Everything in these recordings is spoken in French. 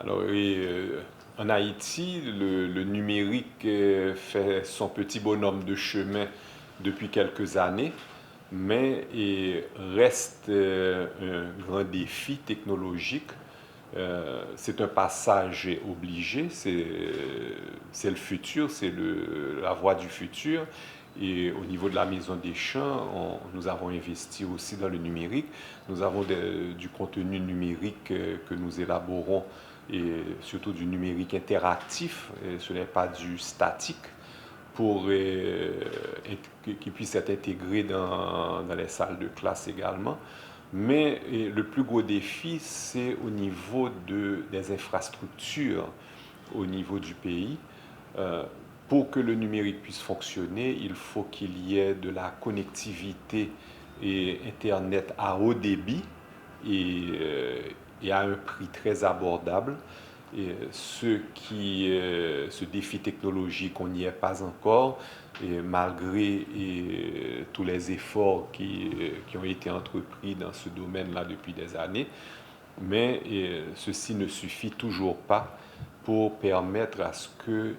Alors, en Haïti, le numérique fait son petit bonhomme de chemin depuis quelques années, mais reste un grand défi technologique. C'est un passage obligé, c'est le futur, la voie du futur. Et au niveau de la Maison des Champs, nous avons investi aussi dans le numérique. Nous avons du contenu numérique que nous élaborons et surtout du numérique interactif, et ce n'est pas du statique, pour qu'il puisse être intégré dans les salles de classe également. Mais le plus gros défi, c'est au niveau des infrastructures au niveau du pays. Euh, pour que le numérique puisse fonctionner, il faut qu'il y ait de la connectivité et Internet à haut débit et, et à un prix très abordable. Et ce défi technologique, on n'y est pas encore, et malgré tous les efforts qui ont été entrepris dans ce domaine-là depuis des années. Mais ceci ne suffit toujours pas pour permettre à ce que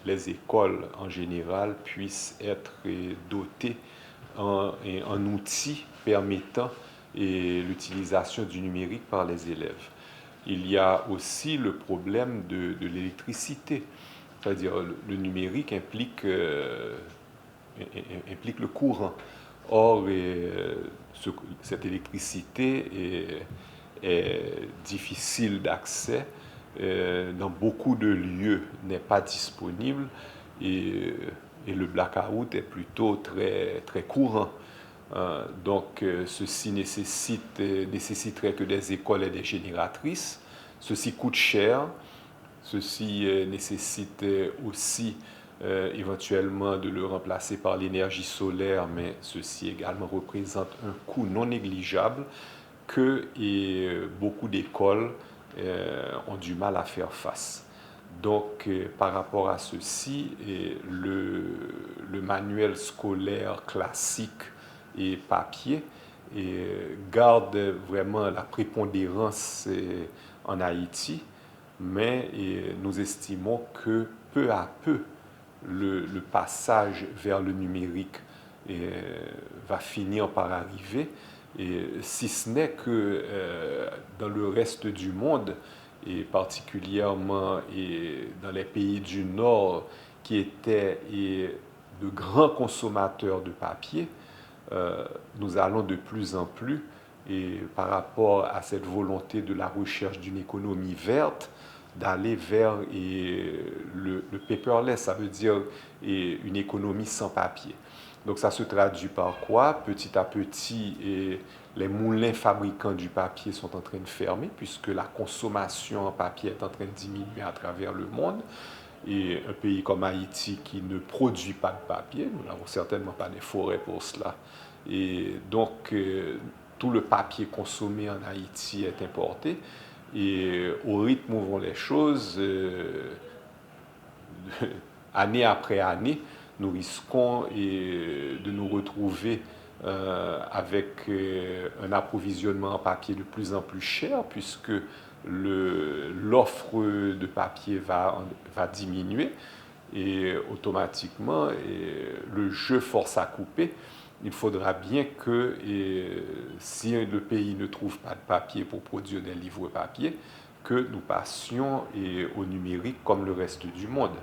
les écoles en général puissent être dotées en outils permettant l'utilisation du numérique par les élèves. Il y a aussi le problème de l'électricité, c'est-à-dire le numérique implique le courant. Or, cette électricité est difficile d'accès, dans beaucoup de lieux n'est pas disponible et, et le blackout est plutôt très, très courant. Donc, ceci nécessiterait que des écoles aient des génératrices. Ceci coûte cher. Ceci nécessite aussi éventuellement de le remplacer par l'énergie solaire, mais ceci également représente un coût non négligeable que beaucoup d'écoles ont du mal à faire face. Donc, par rapport à ceci, le manuel scolaire classique et papier garde vraiment la prépondérance en Haïti, mais nous estimons que peu à peu, le passage vers le numérique va finir par arriver, et si ce n'est que dans le reste du monde, et particulièrement dans les pays du Nord qui étaient de grands consommateurs de papier, nous allons de plus en plus, et par rapport à cette volonté de la recherche d'une économie verte, d'aller vers le paperless, ça veut dire une économie sans papier. Donc ça se traduit par quoi? Petit à petit, les moulins fabricants du papier sont en train de fermer, puisque la consommation en papier est en train de diminuer à travers le monde. Et un pays comme Haïti qui ne produit pas de papier, nous n'avons certainement pas des forêts pour cela. Et donc, tout le papier consommé en Haïti est importé. Et au rythme où vont les choses, année après année, nous risquons de nous retrouver avec un approvisionnement en papier de plus en plus cher, puisque l'offre de papier va diminuer et automatiquement le jeu force à couper. Il faudra bien que si le pays ne trouve pas de papier pour produire des livres papier, que nous passions au numérique comme le reste du monde.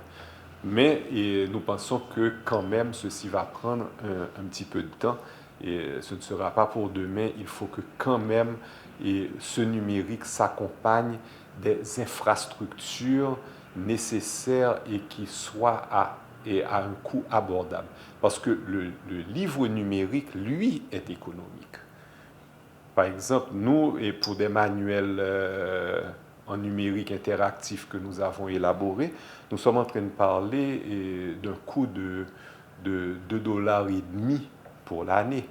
Mais nous pensons que quand même ceci va prendre un petit peu de temps et ce ne sera pas pour demain. Il faut que quand même ce numérique s'accompagne des infrastructures nécessaires et qui soient à un coût abordable. Parce que le livre numérique, lui, est économique. Par exemple, nous, et pour des manuels en numérique interactif que nous avons élaborés, nous sommes en train de parler d'un coût de 2,5 $ pour l'année.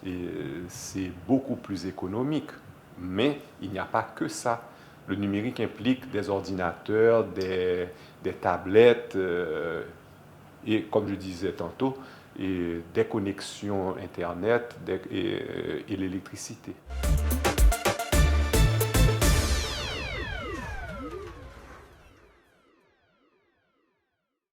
Et c'est beaucoup plus économique. Mais il n'y a pas que ça. Le numérique implique des ordinateurs, des tablettes, et comme je disais tantôt, des connexions Internet et l'électricité.